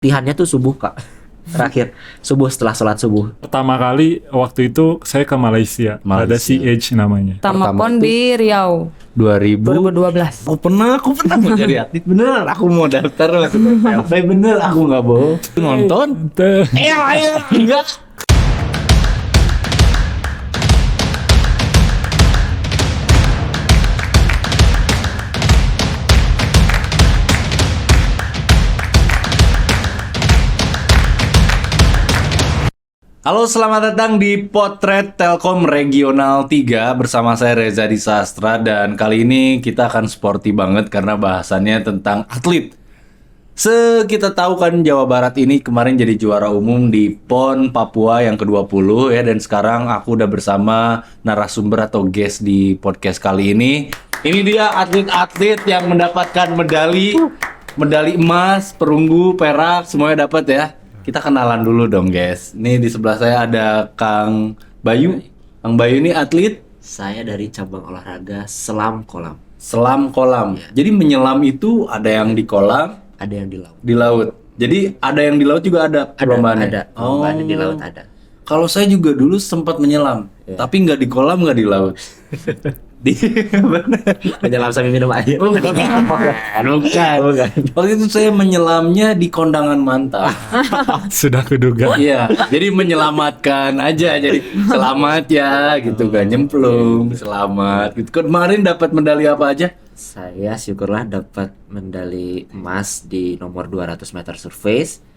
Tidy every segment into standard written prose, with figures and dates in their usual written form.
latihannya tuh subuh Kak. Terakhir subuh setelah sholat subuh. Pertama kali waktu itu saya ke Malaysia. Ada CH namanya. Pertama Pertama pon itu di Riau 2000. 2012. Aku pernah mau jadi atlet bener. Aku mau daftar waktu PLP bener. Aku nggak bohong. Nonton. Ayo, enggak. Halo, selamat datang di Potret Telkom Regional 3 bersama saya Reza Disastra, dan kali ini kita akan sporty banget karena bahasannya tentang atlet. Kita tahu kan Jawa Barat ini kemarin jadi juara umum di PON Papua yang ke-20 ya, dan sekarang aku udah bersama narasumber atau guest di podcast kali ini. Ini dia atlet-atlet yang mendapatkan medali emas, perunggu, perak, semuanya dapat ya. Kita kenalan dulu dong guys. Nih di sebelah saya ada Kang Bayu. Kang Bayu ini atlet Saya dari cabang olahraga selam kolam. Selam kolam. Jadi menyelam itu ada yang di kolam, Ada yang di laut. di laut. Jadi ada yang di laut juga ada perlombaannya. Ada. Perlombaan di laut ada. Kalau saya juga dulu sempat menyelam, tapi nggak di kolam, nggak di laut. Di Menyelam sambil minum air. Bukan. Waktu itu saya menyelamnya di kondangan mantan. Sudah kuduga. Iya, jadi menyelamatkan aja, jadi selamat ya gitu kan, nyemplung, selamat. Gitu. Kemarin dapat medali apa aja? Saya syukurlah dapat medali emas di nomor 200 meter surface,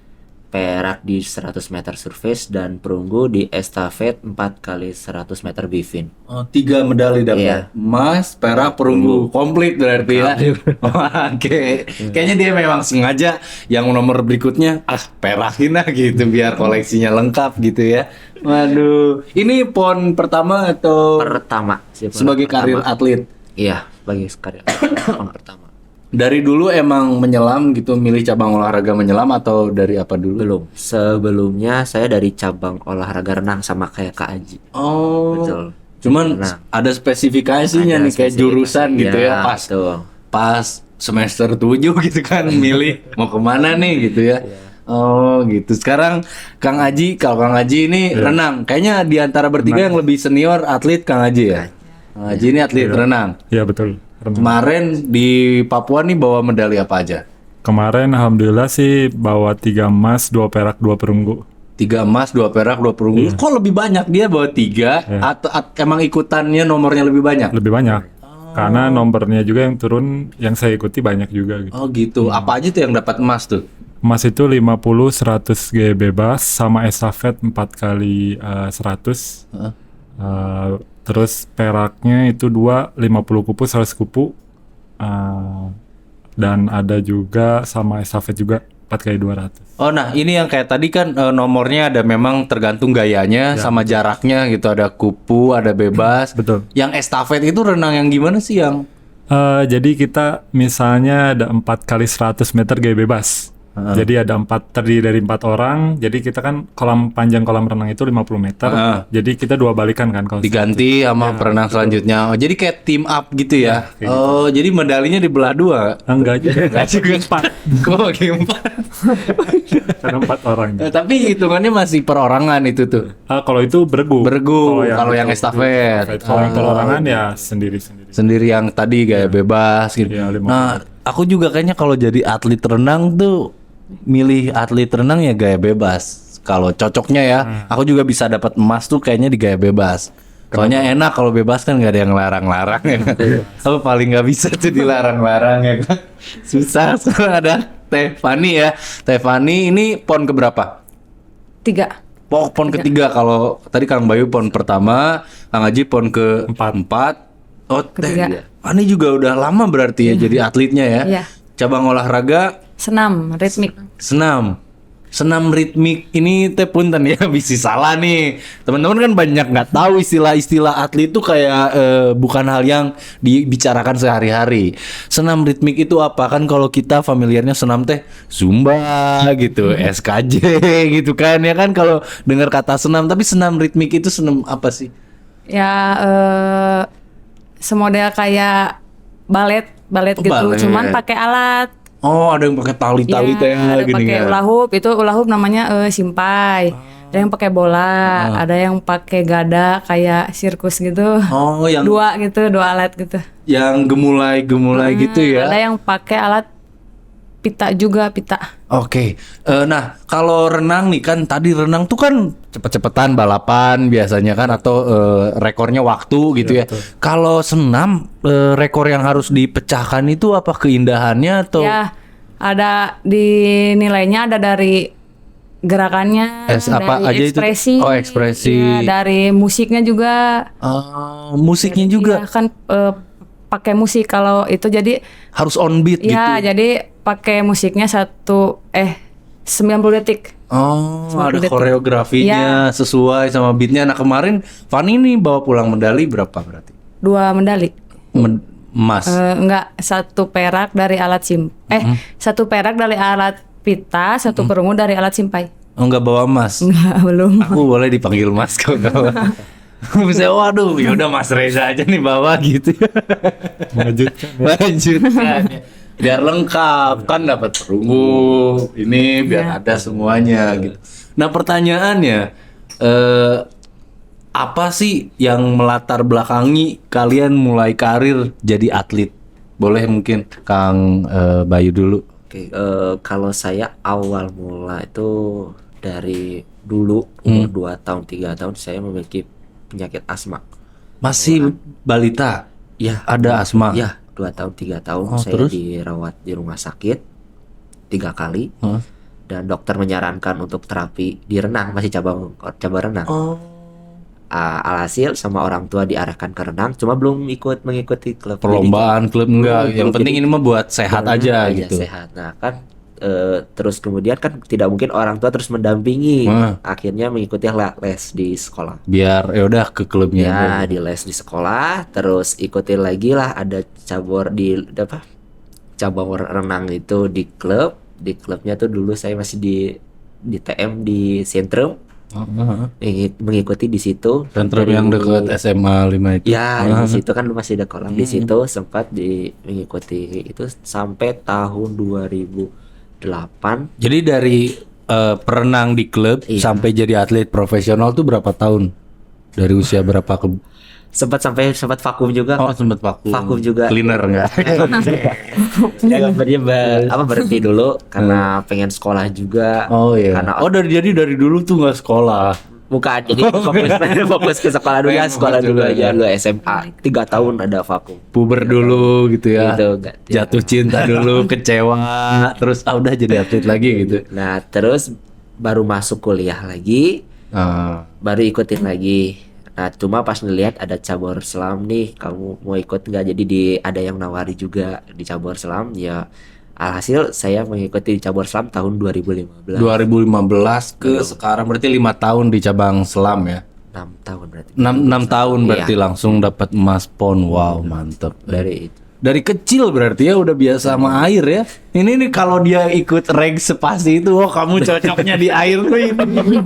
perak di 100 meter surface, dan perunggu di estafet 4 kali 100 meter bivin. Oh, 3 medali dapat. Iya. Emas, perak, perunggu, komplit berarti ya. Oke. Kayaknya dia memang sengaja yang nomor berikutnya perakin lah gitu biar koleksinya lengkap gitu ya. Waduh, ini PON pertama atau Pertama. sebagai karir atlet? Iya, bagi karir pertama. Dari dulu emang menyelam gitu, milih cabang olahraga menyelam atau dari apa dulu? Belum. Sebelumnya saya dari cabang olahraga renang sama kayak Kak Aji. Oh. Betul. Cuman Nah. ada spesifikasinya Ada nih kayak jurusan gitu ya, pas betul. pas semester 7 gitu kan milih mau kemana nih gitu ya. Oh gitu. Sekarang Kang Aji, kalau Kang Aji ini renang. Kayaknya di antara bertiga yang lebih senior atlet Kang Aji ya. Kang Aji ini atlet renang. Ya betul. Renang. Kemarin di Papua nih bawa medali apa aja? Kemarin alhamdulillah sih bawa 3 emas, 2 perak, 2 perunggu. 3 emas, 2 perak, 2 perunggu. Kok lebih banyak dia bawa 3? Atau emang ikutannya nomornya lebih banyak? Lebih banyak. Karena nomornya juga yang turun yang saya ikuti banyak juga gitu. Oh gitu. Apa aja tuh yang dapat emas tuh? Emas itu 50, 100 G bebas sama estafet 4 kali 100. Terus peraknya itu 2, 50 kupu, 100 kupu. Dan ada juga sama estafet juga 4 kali 200. Oh nah ini yang kayak tadi kan nomornya ada memang tergantung gayanya sama jaraknya gitu. Ada kupu, ada bebas. Betul. Yang estafet itu renang yang gimana sih yang? Jadi kita misalnya ada 4 kali 100 meter gaya bebas. Jadi ada 4, terdiri dari 4 orang. Jadi kita kan panjang kolam renang itu 50 meter. Jadi kita 2 balikan kan kalau Diganti sama perenang selanjutnya. Oh jadi kayak team up gitu ya? kayak Oh jadi medalinya dibelah 2? enggak juga. Enggak juga. 4. Kok bagi 4? Karena 4 orang. Tapi hitungannya masih perorangan itu tuh. Kalau itu bergu. Bergu, kalau yang estafet. Kalau yang perorangan ya sendiri-sendiri. Sendiri yang tadi gaya bebas gitu. Iya, 50. Nah, aku juga kayaknya kalau jadi atlet renang tuh milih atlet renang ya gaya bebas. Kalau cocoknya ya, aku juga bisa dapat emas tuh kayaknya di gaya bebas. Soalnya enak kalau bebas kan nggak ada yang larang-larang ya kan. Aku paling nggak bisa tuh dilarang-larang ya kan. Susah. Sekarang ada Teh Fani ya. Teh Fani ini PON keberapa? 3. Iya. PON ketiga. Kalau tadi Kang Bayu PON pertama, Kang Haji PON ke 4. Oh, Ketiga. Fani juga udah lama berarti ya jadi atletnya ya. Iya. Cabang olahraga Senam, ritmik. senam ritmik ini teh punten ya bisa salah nih. Teman-teman kan banyak nggak tahu istilah-istilah atlet itu kayak bukan hal yang dibicarakan sehari-hari. Senam ritmik itu apa? Kan kalau kita familiarnya senam teh Zumba gitu, SKJ gitu kan ya kan kalau dengar kata senam, tapi senam ritmik itu senam apa sih? Ya, semodel kayak balet Oh, gitu, balet. cuman pakai alat. Oh, ada yang pakai tali-tali teh ada gini pakai ya. hula hoop, itu hula hoop namanya simpai. Ada yang pakai bola, ada yang pakai gada kayak sirkus gitu. Oh, yang Dua alat gitu. gemulai gitu ya. Ada yang pakai alat pita juga, pita. Oke. Nah, kalau renang nih kan tadi renang tuh kan cepet-cepetan balapan biasanya kan atau rekornya waktu gitu ya. Kalau senam rekor yang harus dipecahkan itu apa keindahannya atau Ya, ada di nilainya ada dari gerakannya, apa dari aja itu? ekspresi. Oh, ekspresi. Ya, dari musiknya juga. musiknya juga Iya, kan pakai musik kalau itu jadi harus on beat gitu. ya jadi pakai musiknya 90 detik. Oh, 90 ada detik. koreografinya sesuai sama beatnya. Nah kemarin Fanny nih bawa pulang medali berapa berarti? 2 medali. Emas. Enggak, 1 perak dari alat 1 perak dari alat pita, 1 perunggu dari alat simpai. Oh, nggak bawa emas. Enggak, belum. Aku boleh dipanggil Mas kalau bisa. Waduh, ya udah Mas Reza aja nih bawa gitu. Lanjutkan. Lanjutkan. Biar lengkap kan dapat perunggu. Ini biar ada semuanya gitu. Nah, pertanyaannya apa sih yang melatar belakangi kalian mulai karir jadi atlet? Boleh mungkin Kang Bayu dulu. Oke, kalau saya awal mula itu dari dulu umur 2 tahun 3 tahun saya memiliki penyakit asma. Masih balita Ya, ada asma. ya 2 tahun 3 tahun Oh, saya terus? dirawat di rumah sakit 3 kali Hah? dan dokter menyarankan untuk terapi di renang, masih cabang renang. Oh. Alhasil sama orang tua diarahkan ke renang, cuma belum mengikuti klub Perlombaan klub enggak. Belum, Yang belum. penting ini mah buat sehat pendidikan. aja gitu. Sehat. Nah kan terus kemudian kan tidak mungkin orang tua terus mendampingi. Akhirnya mengikuti les di sekolah. Biar ya udah ke klubnya. Ya di les di sekolah, terus ikutin lagi lah ada cabang renang itu di klub. Di klubnya tuh dulu saya masih di TM di Sentrum. Mengikuti di situ. Sentrum yang dekat SMA 5 itu. Ya, di situ kan masih ada kolam. Di situ sempat mengikuti itu sampai tahun 2008. Jadi dari perenang di klub Iya. sampai jadi atlet profesional tuh berapa tahun? Dari usia berapa ke? Sempat vakum juga. Oh, sempat vakum. Vakum juga. Cleaner enggak? Ya, berhenti dulu karena pengen sekolah juga. Oh iya. Karena Oh dari dulu tuh nggak sekolah. bukan, jadi fokus ke sekolah dulu ya, sekolah dulu aja dulu SMA 3 tahun ada vakum. Puber dulu gitu ya. Gitu, enggak. Jatuh cinta dulu, kecewa, terus udah jadi atlet lagi gitu. Nah, terus baru masuk kuliah lagi, baru ikutin lagi. Nah, cuma pas ngelihat ada cabur selam nih, kamu mau ikut nggak? Jadi ada yang nawari juga di cabur selam. Ya, alhasil saya mengikuti di cabur selam tahun 2015. 2015 ke sekarang berarti 5 tahun di cabang selam ya. 6 tahun berarti. 6 tahun berarti Iya. langsung dapat emas PON. Wow, mantep. Dari itu. Dari kecil berarti ya udah biasa sama air ya. Ini nih kalau dia ikut reg sepasti itu, oh kamu cocoknya di air tuh ini.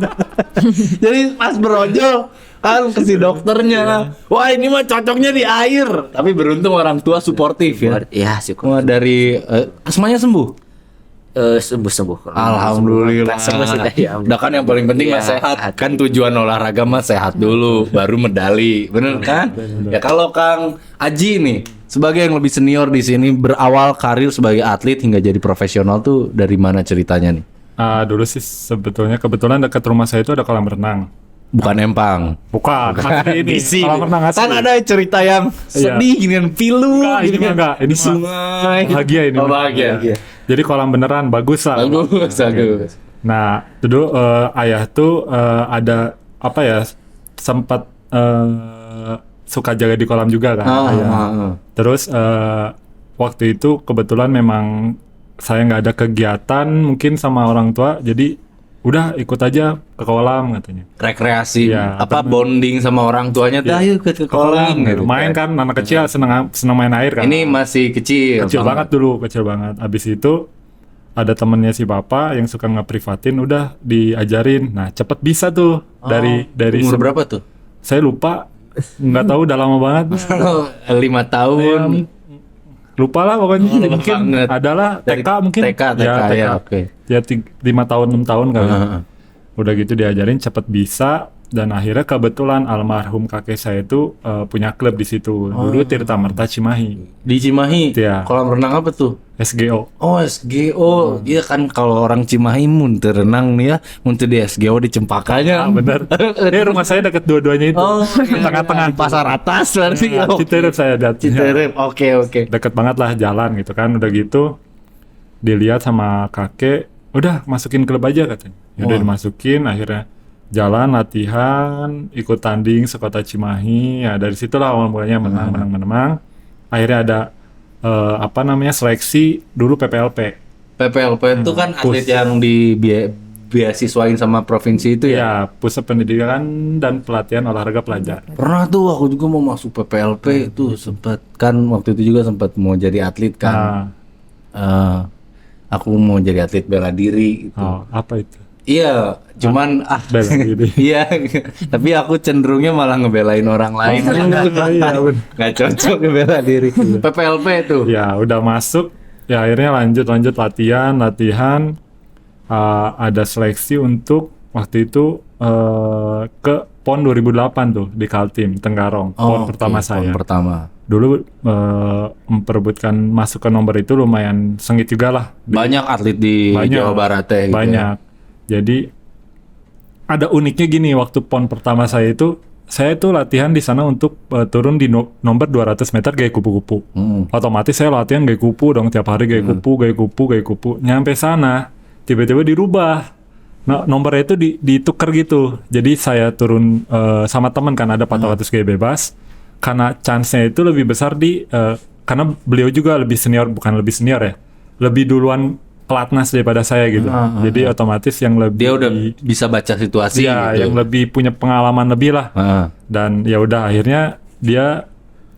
Jadi pas berojol kan ke si dokternya, wah ini mah cocoknya di air. Tapi beruntung orang tua suportif ya. Ya, syukur. Wah dari asmanya sembuh. Sembuh. Alhamdulillah. Sembuh sudah ya. Udah kan yang paling penting mah Iya, sehat. Kan tujuan olahraga mah sehat dulu, baru medali, bener kan? Ya kalau Kang Aji nih, sebagai yang lebih senior di sini, berawal karir sebagai atlet hingga jadi profesional tuh dari mana ceritanya nih? Dulu sih sebetulnya kebetulan dekat rumah saya itu ada kolam renang. Bukan empang. Bukan, asli ini kolam renang asli. Kan ada cerita yang sedih ginian pilu. Enggak, ini mah enggak. Ini di mah sungai. bahagia ini. Oh, mah. bahagia. Jadi kolam beneran bagus lah. Bagus. Nah, dulu ayah tuh ada apa ya, sempat suka jaga di kolam juga kan ayah. Terus waktu itu kebetulan memang saya nggak ada kegiatan mungkin sama orang tua, jadi udah ikut aja ke kolam katanya. Rekreasi, Iya, apa bonding sama orang tuanya tuh, ayo ke kolam gitu. Main kan anak kecil seneng main air kan. Ini masih kecil. Kecil banget dulu, kecil banget. Abis itu ada temennya si bapak yang suka ngeprivatin, udah diajarin. Nah cepet bisa tuh dari Umur berapa tuh? saya lupa, nggak tahu udah lama banget. 5 tahun. lupa lah pokoknya. Mungkin banget. adalah Dari TK mungkin. TK ya, oke. Ya 5 tahun 6 tahun kali. Udah gitu diajarin cepet bisa, dan akhirnya kebetulan almarhum kakek saya itu punya klub di situ. Dulu Tirta Marta Cimahi, Di Cimahi, Iya. kolam renang apa tuh? SGO. Oh SGO, iya kan kalau orang Cimahi muntah renang nih ya, muntah di SGO di Cempakanya. Bener. Rumah saya deket dua-duanya itu. Oh, Tengah-tengah. pasar atas berarti. Nah, Citerep saya lihat. Citerep, oke. Deket banget lah jalan gitu kan. Udah gitu dilihat sama kakek, udah masukin klub aja katanya. Udah dimasukin, akhirnya jalan latihan, ikut tanding sekota Cimahi. Ya dari situlah awal mulanya menang. Akhirnya ada seleksi dulu PPLP. PPLP itu kan atlet yang beasiswain sama provinsi itu ya. Ya, Pusat Pendidikan dan Pelatihan Olahraga Pelajar. Pernah tuh aku juga mau masuk PPLP itu sempat kan waktu itu juga sempat mau jadi atlet kan. Aku mau jadi atlet bela diri gitu. Oh, apa itu? Iya, cuman Bela diri. iya, tapi aku cenderungnya malah ngebelain orang lain. Iya, Nggak cocok ngebela diri. PPLP tuh. Ya, udah masuk. Ya, akhirnya lanjut latihan. Ada seleksi untuk waktu itu ke PON 2008 tuh di Kaltim, Tenggarong. PON pertama saya. PON pertama. Dulu memperebutkan masuk ke nomor itu lumayan sengit juga lah. Banyak atlet di Jawa Barat ya. Gitu banyak. Jadi ada uniknya gini, waktu PON pertama saya itu latihan di sana untuk turun di nomor 200 meter gaya kupu-kupu. Otomatis saya latihan gaya kupu dong tiap hari, gaya kupu. Nyampe sana tiba-tiba dirubah. Nah, nomornya itu ditukar gitu. Jadi saya turun sama teman kan, ada 400 gaya bebas. Karena chance-nya itu lebih besar karena beliau juga lebih senior, bukan lebih senior ya. Lebih duluan pelatnas daripada saya gitu. Jadi otomatis yang lebih Dia udah bisa baca situasi ya, gitu. yang lebih punya pengalaman lebih lah. Dan ya udah akhirnya dia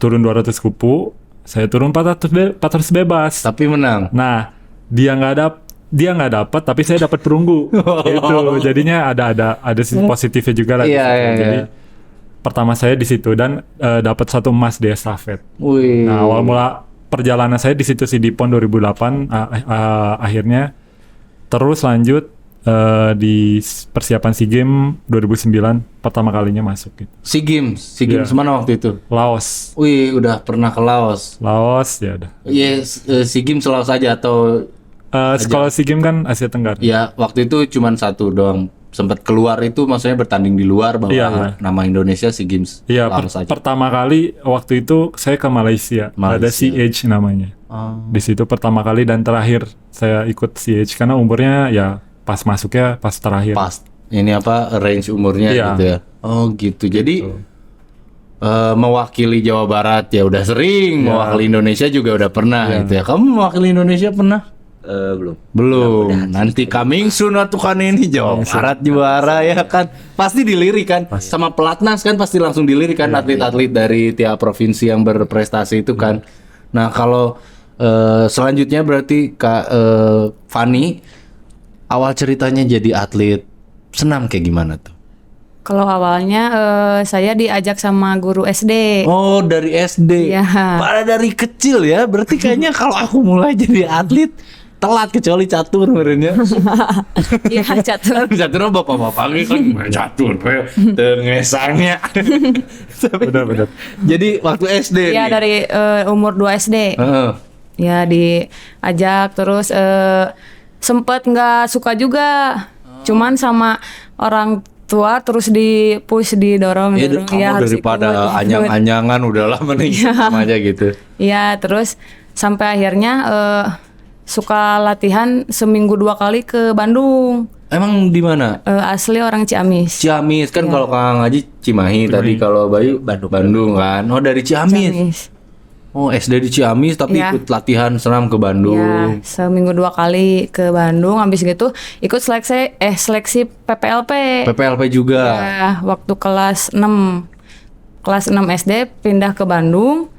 turun 200 kupu, saya turun 400 bebas. Tapi menang. Nah, dia nggak dapat tapi saya dapat perunggu. Gitu. Jadinya ada sisi positifnya juga lah. Iya, iya, Jadi iya. pertama saya di situ dan dapat 1 emas di estafet. Wih. Nah, awal mula perjalanan saya di situ sih di PON 2008 akhirnya terus lanjut di persiapan SEA Games 2009 pertama kalinya masuk gitu. SEA Games Iya. mana waktu itu? Laos Wih, udah pernah ke Laos. ya udah. Yes, SEA Games Laos aja atau Kalau SEA Games kan Asia Tenggara. ya waktu itu cuman satu doang. Sempat keluar itu maksudnya bertanding di luar bawa Iya. nama Indonesia SEA Games Iya, Laos aja. pertama kali waktu itu saya ke Malaysia. Ada CH namanya. Di situ pertama kali dan terakhir saya ikut CH karena umurnya ya pas masuknya pas terakhir. Pas ini apa range umurnya Iya. gitu ya. Oh gitu. Jadi mewakili Jawa Barat ya udah sering, mewakili Indonesia juga udah pernah gitu ya. Kamu mewakili Indonesia pernah? Belum. Nanti coming soon tuh kan ini Jawa Barat juara ya kan. Pasti dilirik kan. Sama pelatnas kan pasti langsung dilirik kan atlet-atlet dari tiap provinsi yang berprestasi itu kan. Nah, kalau selanjutnya berarti Kak Fani awal ceritanya jadi atlet senam kayak gimana tuh? Kalau awalnya saya diajak sama guru SD. Oh, dari SD. Iya. Pada dari kecil ya. Berarti kayaknya kalau aku mulai jadi atlet telat kecuali catur sebenarnya. Iya, catur. Catur bapak-bapak kan catur tengesangnya. Benar. Jadi waktu SD Iya, nih. dari umur 2 SD. Heeh. Ya diajak terus sempet nggak suka juga. Cuman sama orang tua terus didorong. Ya, kamu harus daripada ikut. anyang-anyangan udahlah mending sama aja gitu. Iya, terus sampai akhirnya suka latihan seminggu 2 kali ke Bandung. Emang di mana? Asli orang Ciamis. Ciamis kan kalau Kang Haji Cimahi, tadi kalau Bayu Bandung kan. Oh, dari Ciamis. Ciamis. Oh, SD di Ciamis tapi Iya. ikut latihan senam ke Ya, Bandung. seminggu 2 kali ke Bandung. Habis gitu ikut seleksi PPLP. PPLP juga. Ya, waktu kelas 6 SD pindah ke Bandung.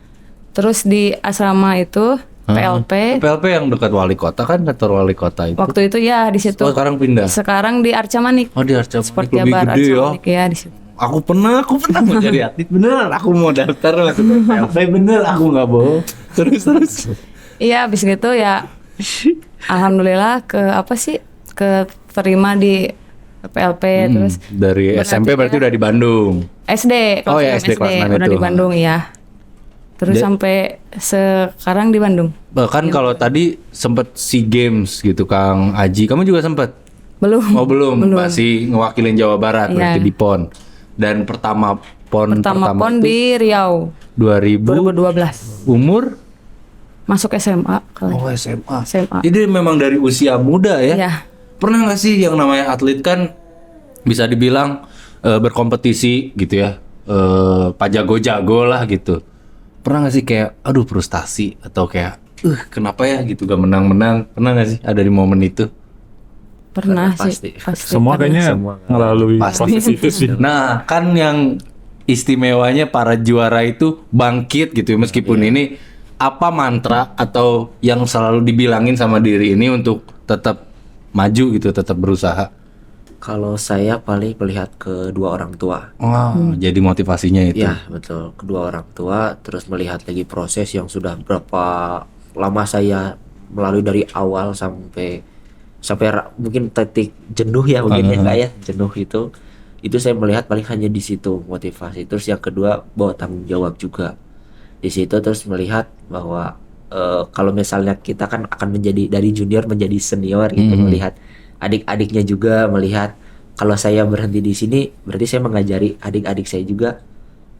Terus di asrama itu PLP. PPLP yang dekat wali kota kan, kantor wali kota itu. Waktu itu ya di situ. Oh, sekarang pindah. Sekarang di Arca Manik. Oh, di Arca Sport Manik lebih Jabar gede Arca ya. Manik ya di situ. Aku pernah mau jadi atlet beneran. Aku mau daftar masuk PPLP bener. Aku nggak bohong. Terus. Iya, habis gitu ya alhamdulillah keterima di PLP terus Dari SMP berarti udah di Bandung. SD Oh ya, kelas SD kelas 6 udah itu. di Bandung ya. Terus sampai sekarang di Bandung. Bahkan kalau tadi sempet SEA Games gitu Kang Aji, kamu juga sempet? Belum. Oh belum, masih ngewakilin Jawa Barat Iya. berarti di PON. Dan pertama PON Pertama pon itu di Riau 2000 2012. umur? Masuk SMA kali. Oh SMA. SMA. Jadi memang dari usia muda ya? Iya. Pernah nggak sih yang namanya atlet kan bisa dibilang berkompetisi gitu ya, pajago-jago lah gitu. Pernah nggak sih kayak, aduh frustasi atau kayak, kenapa ya gitu gak menang-menang? Pernah nggak sih ada di momen itu? Pernah Pasti. sih. Pasti. Semua pernah. kayaknya melalui Pasti. proses itu sih. Nah kan yang istimewanya para juara itu bangkit gitu ya, meskipun ini apa mantra atau yang selalu dibilangin sama diri ini untuk tetap maju gitu, tetap berusaha. Kalau saya paling melihat kedua orang tua. Wow, jadi motivasinya itu. Ya, betul. Kedua orang tua, terus melihat lagi proses yang sudah berapa lama saya melalui dari awal sampai mungkin titik jenuh ya mungkin ya Kak ya, jenuh itu saya melihat paling hanya di situ motivasi. Terus yang kedua bawa tanggung jawab juga. Di situ terus melihat bahwa kalau misalnya kita kan akan menjadi dari junior menjadi senior gitu, melihat adik-adiknya juga, melihat kalau saya berhenti di sini berarti saya mengajari adik-adik saya juga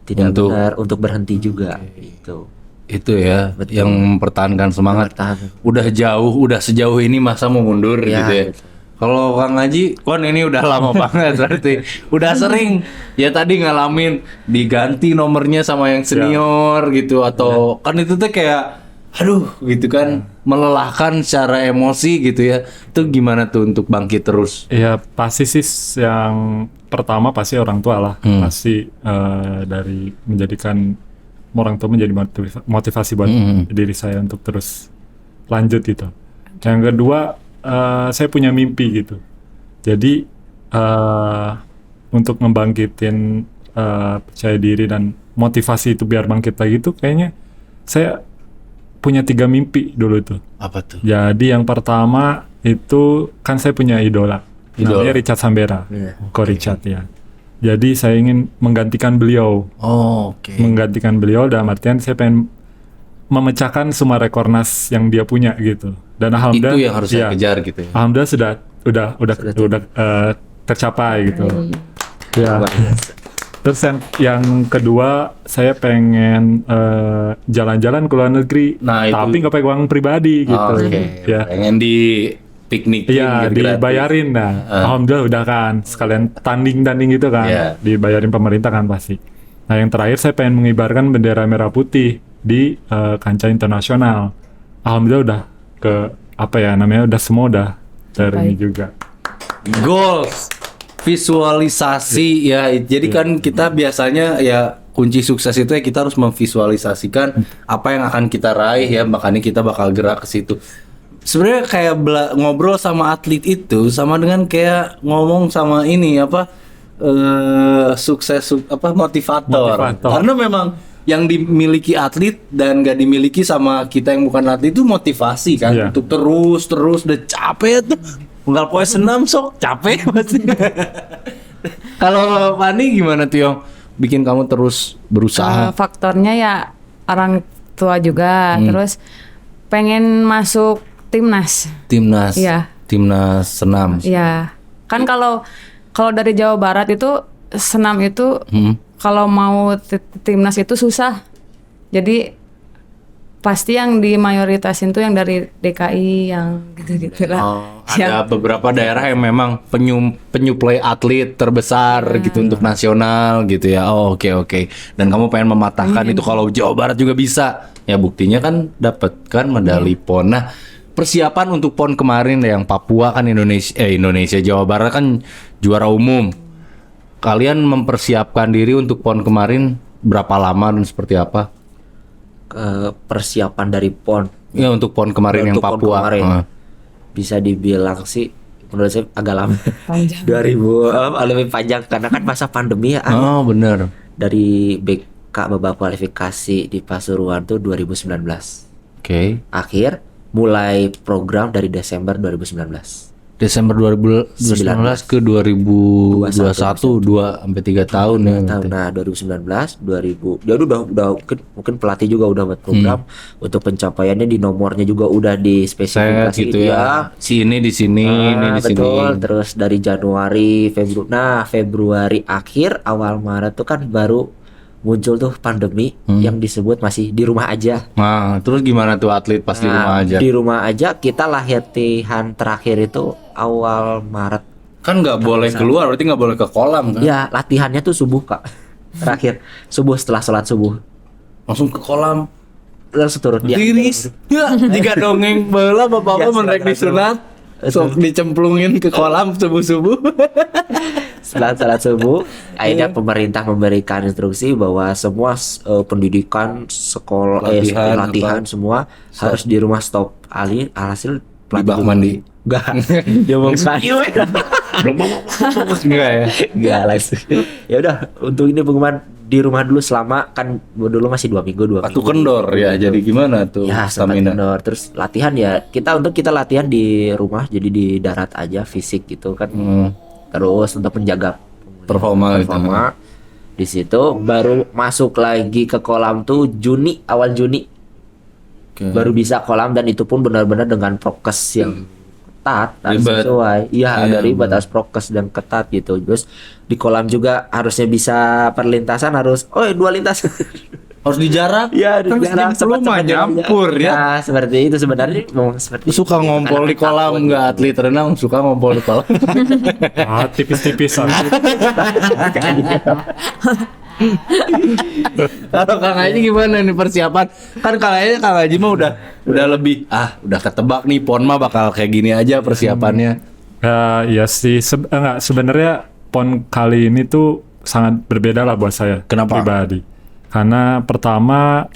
tidak benar untuk berhenti juga gitu. Itu ya, Betul. yang mempertahankan semangat. Bertahan. Udah sejauh ini masa mau mundur Ya, gitu ya. betul. Kalau Kang Haji, kan ini udah lama banget berarti. Udah sering ya tadi ngalamin diganti nomornya sama yang senior gitu atau kan itu tuh kayak aduh gitu kan melelahkan secara emosi gitu ya. Itu gimana tuh untuk bangkit terus? Ya pasti sih yang pertama pasti orang tua lah. Pasti dari menjadikan orang tua menjadi motivasi buat diri saya untuk terus lanjut gitu. Yang kedua saya punya mimpi gitu. Jadi untuk membangkitin percaya diri dan motivasi itu biar bangkit lagi tuh kayaknya saya punya 3 mimpi dulu tuh. Apa tuh? Jadi yang pertama itu kan saya punya idola. Namanya Richard Sambera. Ko Richard ya. Jadi saya ingin menggantikan beliau. Oh, oke. Menggantikan beliau dalam artian saya pengen memecahkan semua rekornas yang dia punya gitu. Dan alhamdulillah Itu yang harus saya ya, kejar gitu ya. alhamdulillah sudah tercapai gitu. Ya. Terus yang kedua saya pengen jalan-jalan ke luar negeri, Nah, itu- tapi nggak pakai uang pribadi gitu. Oke. Ya. Pengen di piknikin Iya, gitu gratis. dibayarin nah. Alhamdulillah udah kan. Sekalian tanding-tanding gitu kan. Iya. Dibayarin pemerintah kan pasti. Nah, yang terakhir saya pengen mengibarkan bendera merah putih di kancah internasional. Alhamdulillah udah ke apa ya namanya udah semua udah ini juga. Goals, visualisasi ya. Jadi kan kita biasanya ya kunci sukses itu ya kita harus memvisualisasikan apa yang akan kita raih ya, makanya kita bakal gerak ke situ. Sebenarnya kayak ngobrol sama atlet itu sama dengan kayak ngomong sama ini apa motivator. Karena memang yang dimiliki atlet dan gak dimiliki sama kita yang bukan atlet itu motivasi kan Iya. untuk terus udah capek tuh unggal poe senam sok capek pasti. Kalau Fani gimana tuh yang bikin kamu terus berusaha? Faktornya ya orang tua juga, terus pengen masuk timnas. Timnas. Iya. Timnas senam. Ya, kan kalau dari Jawa Barat itu senam itu kalau mau timnas itu susah. Jadi pasti yang dimayoritasin tuh yang dari DKI yang gitu-gitu lah. Oh, ada beberapa daerah yang memang penyuplai atlet terbesar gitu untuk nasional gitu ya. Oh, oke. Dan kamu pengen mematahkan itu kalau Jawa Barat juga bisa. Ya buktinya kan dapat kan medali PON. Nah, persiapan untuk PON kemarin yang Papua kan Indonesia Jawa Barat kan juara umum. Kalian mempersiapkan diri untuk PON kemarin berapa lama dan seperti apa? Persiapan dari PON Ya untuk PON kemarin yang Untuk PON Papua. kemarin. Heeh. bisa dibilang sih menurut saya agak lama. Panjang. 2000 lebih panjang karena kan masa pandemi ya. Oh bener. Dari BK babak kualifikasi di Pasuruan tuh 2019. Oke. akhir, mulai program dari Desember 2019. Desember 2019 ke 2021 2 sampai 3 tahun ya. Tahun, nah 2019, 2000, ya udah mungkin pelatih juga udah buat program untuk pencapaiannya, di nomornya juga udah di Set spesifikasi gitu ya. Si ini di sini, ini di sini. betul. Terus dari Januari, Februari akhir, awal Maret tuh kan baru muncul tuh pandemi yang disebut masih di rumah aja. Nah, terus gimana tuh atlet pas di rumah aja? Di rumah aja kita latihan terakhir itu awal Maret. Kan nggak boleh keluar, berarti nggak boleh ke kolam kan? Ya latihannya tuh subuh Kak. Terakhir subuh, setelah sholat subuh Langsung ke kolam. terus turun dia. Tiris. Ya, jika dongeng bola bapak-bapak Ya, menrek disunat. Sok dicemplungin ke kolam subuh-subuh. Setelah sholat subuh, akhirnya pemerintah memberikan instruksi bahwa semua pendidikan, sekolah, latihan semua harus di rumah stop. Alhasil Di bak mandi. Enggak. Dia mau Enggak ya? Enggak langsung. Ya udah, untuk ini pengumuman di rumah dulu selama, kan dulu masih 2 minggu. Batu kendor ya, jadi gimana tuh Ya, sempat stamina? kendor. Terus latihan ya, kita latihan di rumah, jadi di darat aja, fisik gitu kan. Terus untuk menjaga Performa gitu. di situ baru masuk lagi ke kolam tuh awal Juni baru bisa kolam, dan itu pun benar-benar dengan prokes yang ketat dan Ribet. sesuai. Iya, Iya, ada ribet, harus prokes dan ketat gitu. Terus di kolam juga harusnya bisa perlintasan, harus 2 lintas. Harus dijarak. Ya, Kan lu mah nyampur ya. Nah, seperti itu sebenarnya mau seperti Lu suka ngompol di kolam, nggak atlet renang suka ngompol di kolam. Tipis-tipis lah. Kalau Kang Haji gimana nih persiapan? Kan kayaknya Kang Haji mah udah lebih udah ketebak nih PON mah bakal kayak gini aja persiapannya. Ya sih, sebenarnya PON kali ini tuh sangat berbeda lah buat saya. Kenapa? Pribadi. Karena pertama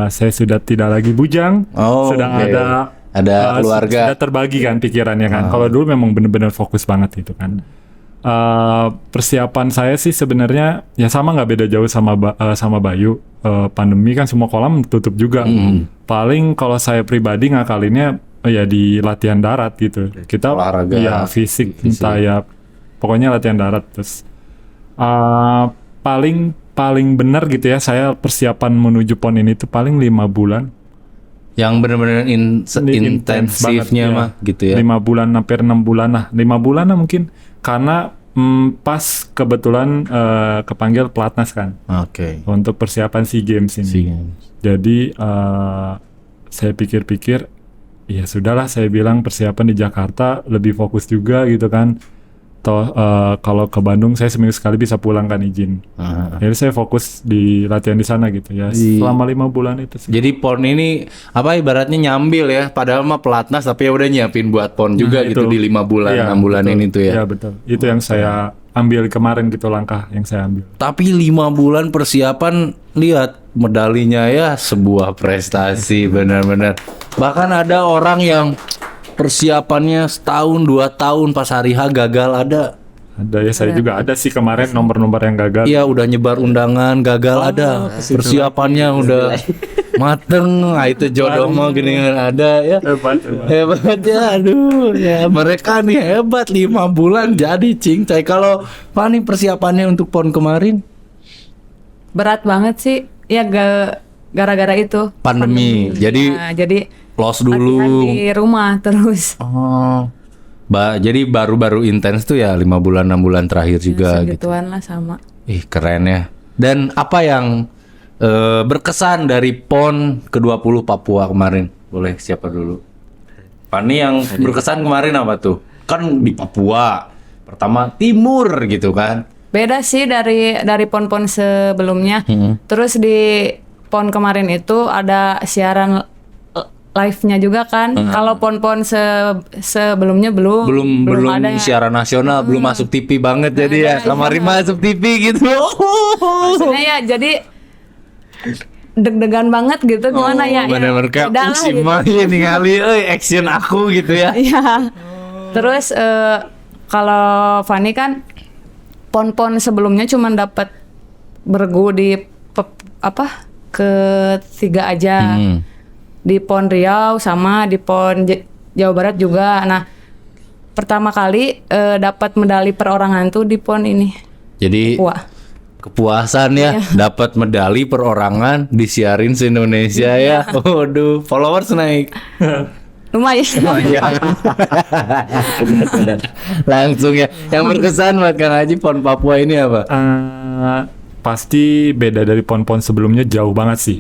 saya sudah tidak lagi bujang, Oh, sudah oke. Ada keluarga. sudah terbagi kan pikirannya kan. Kalau dulu memang benar-benar fokus banget gitu kan. Persiapan saya sih sebenarnya ya sama, nggak beda jauh sama Bayu. Pandemi kan semua kolam tutup juga. Paling kalau saya pribadi ngakalinnya ya di latihan darat gitu. Kita Olahraga. ya fisik. Entah ya pokoknya latihan darat. Terus paling benar gitu ya, saya persiapan menuju PON ini tuh paling 5 bulan. Yang benar-benar intensifnya banget, mah gitu ya. 5 bulan hampir 6 bulan lah. 5 bulan lah mungkin, karena pas kebetulan kepanggil pelatnas kan Oke. untuk persiapan SEA Games ini. SEA Games. Jadi saya pikir-pikir ya sudahlah, saya bilang persiapan di Jakarta lebih fokus juga gitu kan. Toh kalau ke Bandung saya seminggu sekali bisa pulang kan, izin. Jadi saya fokus di latihan di sana gitu ya. Selama 5 bulan itu sih. Jadi PON ini apa ibaratnya nyambil ya, padahal mah pelatnas tapi ya udah nyiapin buat PON juga gitu itu. di 5 bulan, Iya, 6 bulan betul. ini tuh ya. Iya betul. Itu yang saya ambil kemarin gitu, langkah yang saya ambil. Tapi 5 bulan persiapan, lihat medalinya ya, sebuah prestasi benar-benar. Bahkan ada orang yang persiapannya setahun 2 tahun pas hari H gagal ada. Ada ya, saya juga ada sih kemarin nomor-nomor yang gagal. Iya, udah nyebar undangan gagal ada. Persiapannya udah mateng. Nah, itu jodoh mah gini ada ya. Hebat ya, aduh ya, mereka nih hebat 5 bulan jadi cincai. Kalau Fani persiapannya untuk PON kemarin Berat banget sih. Ya gara-gara itu. pandemi. Jadi Nah, jadi los latihan dulu. di rumah terus. Oh. Jadi baru-baru intens tuh ya 5 bulan 6 bulan terakhir juga gitu. Segituan lah sama. Ih, keren ya. Dan apa yang berkesan dari PON ke-20 Papua kemarin? Boleh siapa dulu? Fani, yang berkesan kemarin apa tuh? Kan di Papua. Pertama timur gitu kan. Beda sih dari PON-PON sebelumnya. Terus di PON kemarin itu ada siaran live-nya juga kan. Kalau PON-PON sebelumnya belum ada ya. Siaran nasional, belum masuk TV banget jadi ya. Kemarin masuk TV gitu. Maksudnya ya jadi deg-degan banget gitu, gimana ya. Bener-bener kayak beda lah si gitu. Mai ningali action aku gitu ya. Iya. Terus kalau Fani kan PON-PON sebelumnya cuma dapat bergu di ketiga aja. di PON Riau sama di PON Jawa Barat juga. Nah, pertama kali dapat medali perorangan tuh di PON ini. Jadi Wah, kepuasan ya dapat medali perorangan disiarin se Indonesia ya. Waduh, followers naik. lumayan. Langsung ya. Yang berkesan buat Kang Haji PON Papua ini apa? Pasti beda dari pon-pon sebelumnya jauh banget sih.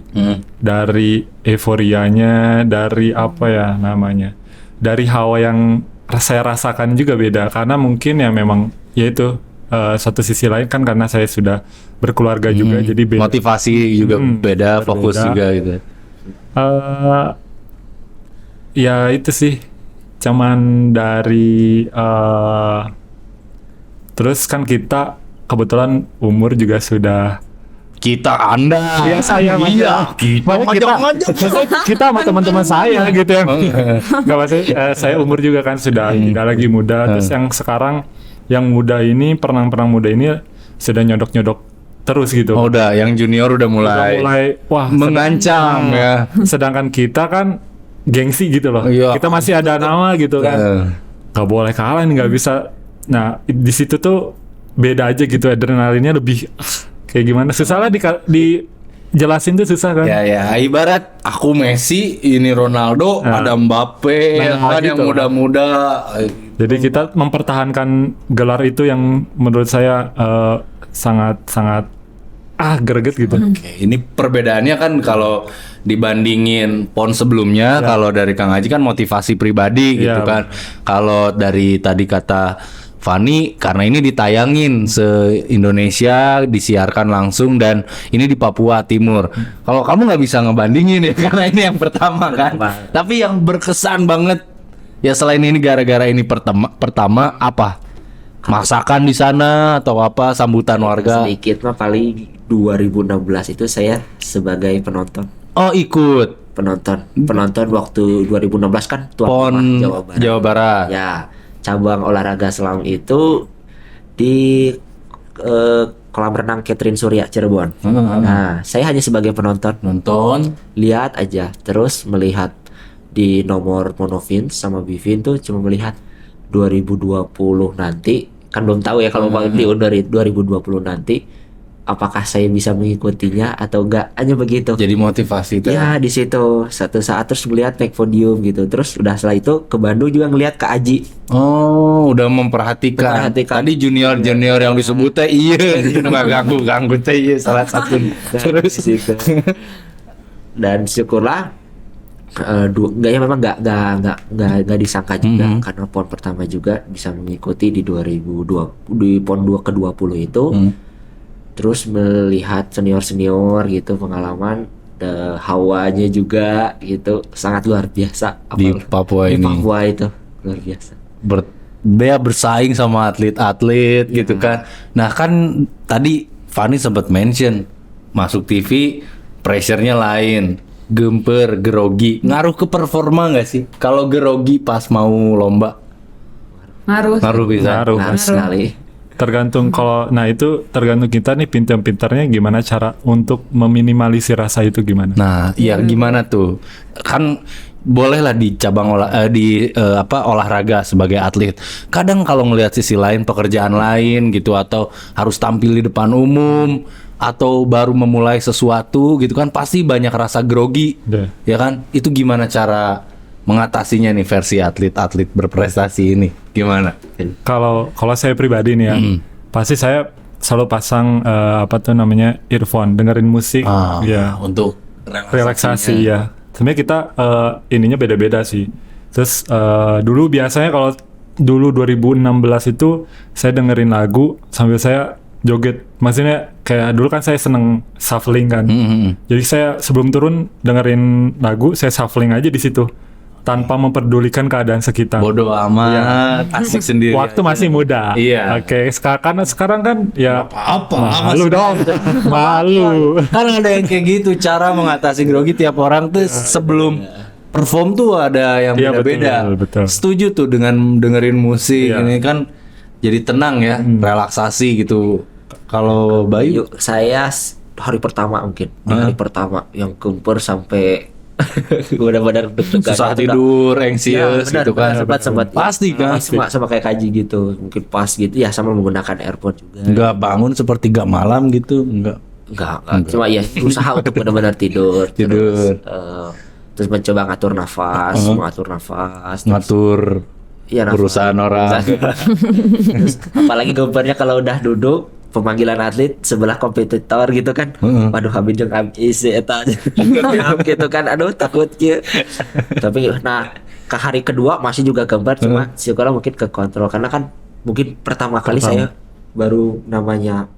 Dari euforianya, dari apa ya namanya, dari hawa yang saya rasakan juga beda. Karena mungkin ya memang yaitu satu sisi lain kan karena saya sudah berkeluarga juga, jadi beda. Motivasi juga beda, fokus berbeda. juga gitu. Ya itu sih, cuman dari terus kan kita kebetulan umur juga sudah Anda. ya saya Iya, kita sama teman-teman saya gitu ya. Gak maksudnya saya umur juga kan sudah tidak lagi muda. Terus yang sekarang yang muda ini perenang-perenang muda ini sudah nyodok-nyodok terus gitu. Oh, udah yang junior udah mulai, Wah mengancam ya. Sedangkan kita kan gengsi gitu loh. Iya. Kita masih ada nama gitu kan. Gak boleh kalah nih, nggak bisa. Nah di situ tuh beda aja gitu, adrenalinnya lebih kayak gimana, susah lah dijelasin tuh susah kan. Ya, ibarat aku Messi, ini Ronaldo, ada Mbappe, ya kan gitu. yang muda-muda. Jadi kita mempertahankan gelar itu yang menurut saya sangat greget gitu. Oke, ini perbedaannya kan kalau dibandingin PON sebelumnya, kalau dari Kang Haji kan motivasi pribadi gitu Ya. kan. Kalau dari tadi kata Fani, karena ini ditayangin se-Indonesia, disiarkan langsung, dan ini di Papua Timur. Kalau kamu nggak bisa ngebandingin ya, karena ini yang pertama kan. Tapi yang berkesan banget, ya selain ini gara-gara ini pertama apa? Masakan di sana atau apa, sambutan warga? Sedikit mah paling 2016 itu saya sebagai penonton. Oh, ikut Penonton waktu 2016 kan tuan PON rumah Jawa Barat. Ya, cabang olahraga selam itu di kolam renang Catherine Surya Cirebon. Nah, saya hanya sebagai penonton, Nonton. lihat aja, terus melihat di nomor monovin sama bivin tuh cuma melihat 2020 nanti, kan belum tahu ya kalau di dari 2020 nanti apakah saya bisa mengikutinya atau enggak, hanya begitu. Jadi motivasi itu. Ya di situ satu saat terus melihat naik podium gitu, terus udah setelah itu ke Bandung juga ngelihat Kak Aji. Oh, udah memperhatikan. Tadi junior yang disebutnya iya, nggak ganggu teh iya salah satu. Terus di situ. Dan syukurlah enggak ya, memang enggak disangka juga karena PON pertama juga bisa mengikuti di 2020 di PON 2 ke-20 itu. Terus melihat senior gitu, pengalaman hawanya juga gitu sangat luar biasa Di Papua di ini. Papua itu luar biasa. Dia bersaing sama atlet-atlet gitu kan. Nah kan tadi Fani sempat mention masuk TV pressure-nya lain, gemper, grogi, ngaruh ke performa nggak sih? Kalau grogi pas mau lomba, ngaruh bisa. Ngaruh. Ngaruh sekali. Tergantung itu tergantung kita nih pintar-pintarnya gimana cara untuk meminimalisir rasa itu gimana. Nah, ya gimana tuh? Kan bolehlah di cabang olahraga sebagai atlet. Kadang kalau ngelihat sisi lain, pekerjaan lain gitu, atau harus tampil di depan umum, atau baru memulai sesuatu gitu kan, pasti banyak rasa grogi. Ya kan? Itu gimana cara mengatasinya nih versi atlet-atlet berprestasi ini? Gimana? Kalau saya pribadi nih ya, pasti saya selalu pasang earphone, dengerin musik, ya untuk relaksasi ya. Sebenarnya kita ininya beda-beda sih. Terus dulu biasanya kalau dulu 2016 itu saya dengerin lagu sambil saya joget. Maksudnya kayak dulu kan saya seneng shuffling kan. Jadi saya sebelum turun dengerin lagu, saya shuffling aja di situ tanpa memperdulikan keadaan sekitar. Bodoh amat, asik sendiri. Waktu masih muda. Iya. Oke, sekarang kan ya Apa? malu dong. Malu. Kan ada yang kayak gitu, cara mengatasi grogi tiap orang tuh sebelum perform tuh ada yang Iya, beda-beda. betul. Setuju tuh dengan dengerin musik Iya. ini kan jadi tenang ya, relaksasi gitu. Kalau Bayu Saya hari pertama mungkin di hari pertama yang gemper sampai Benar-benar deg-degan. Susah Itu tidur, Iya, anxious benar, gitu kan. sempat Pasti kan. sama kayak kaji gitu, mungkin pas gitu ya, sama menggunakan airpod juga. Nggak bangun sepertiga malam gitu, enggak. Enggak. Cuma ya usaha untuk benar-benar tidur. Tidur. Terus mencoba ngatur nafas, mengatur nafas. Ngatur Iya, nafas. perusahaan orang. Terus, apalagi gambarnya kalau udah duduk pemanggilan atlet sebelah kompetitor gitu kan. Waduh, habis jeung abis eta gitu kan. Aduh, takut gitu. Tapi nah, ke hari kedua masih juga gambar, cuma syukurlah mungkin ke kontrol karena kan mungkin pertama kali saya baru namanya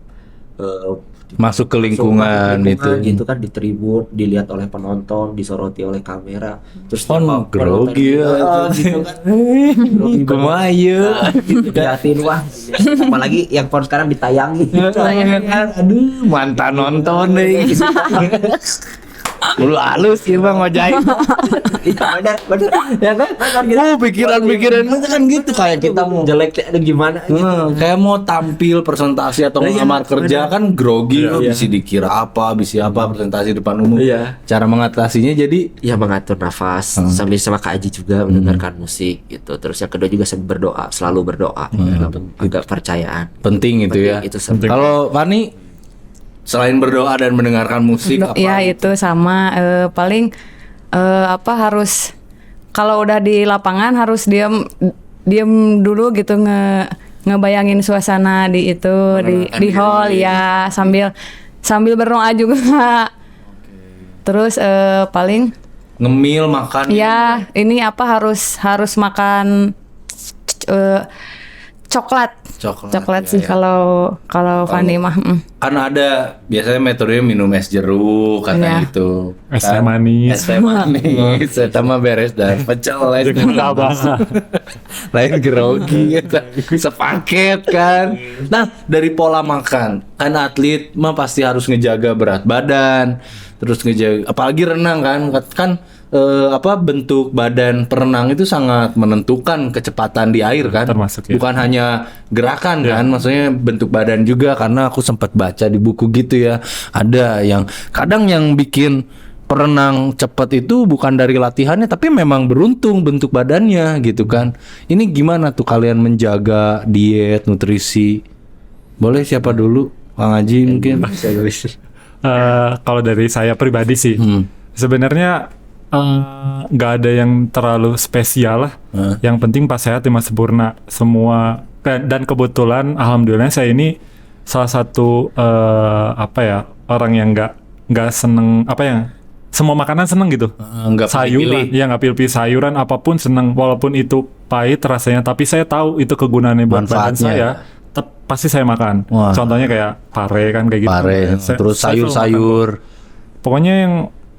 Masuk ke lingkungan itu. gitu kan, di tribun, dilihat oleh penonton, disoroti oleh kamera, terus Grogi ya. gitu kan. Kumaha ieu? Gitu kan. Liatin, wah, apalagi yang pon sekarang ditayangi. Aduh, mantan nonton deh. Lu halus sih Bang Ojai. Bener ya kan. Oh, pikiran-pikiran itu kan gitu kayak kita mau jelek ada gimana gitu. kayak mau tampil presentasi atau ngelamar kerja kan grogi lo bisa dikira apa, bisa apa presentasi depan umum. Iya. Cara mengatasinya jadi Ya mengatur nafas sambil sama Kak Aji juga mendengarkan musik gitu. Terus yang kedua juga berdoa, selalu berdoa dalam agak percayaan. penting itu ya. Itu penting. Kalau Fani selain berdoa dan mendengarkan musik apa? Ya itu sama paling apa harus kalau udah di lapangan harus diam dulu gitu ngebayangin suasana di itu di hall ya sambil berdoa juga. Terus paling Ngemil makan. ya ini apa harus makan coklat sih kalau Fani mah. Kan ada biasanya metode minum es jeruk katanya Iya. gitu. Es teh manis. Es teh manis. Eta mah beres dah. Pecel es teh manis. Lain grogi gitu. Sepaket kan. Nah, dari pola makan, kan atlet mah pasti harus ngejaga berat badan, terus ngejaga apalagi renang kan bentuk badan perenang itu sangat menentukan kecepatan di air kan. Termasuk, ya. Bukan hanya gerakan kan, maksudnya bentuk badan juga, karena aku sempat baca di buku gitu ya. Ada yang kadang yang bikin perenang cepat itu bukan dari latihannya tapi memang beruntung bentuk badannya gitu kan. Ini gimana tuh kalian menjaga diet, nutrisi? Boleh siapa dulu? Kang Haji mungkin. Kalau dari saya pribadi sih, sebenarnya nggak ada yang terlalu spesial lah. Yang penting pas sehat lima sempurna semua. Dan kebetulan, alhamdulillah saya ini salah satu orang yang nggak seneng semua makanan seneng gitu. Nggak Sayuran, ya nggak pilih sayuran apapun seneng, walaupun itu pahit rasanya, tapi saya tahu itu kegunaannya buat badan Manfaatnya. saya. Pasti saya makan. Wah. Contohnya kayak pare kan kayak gitu. Pare, terus Saya selalu makan. sayur-sayur. Pokoknya yang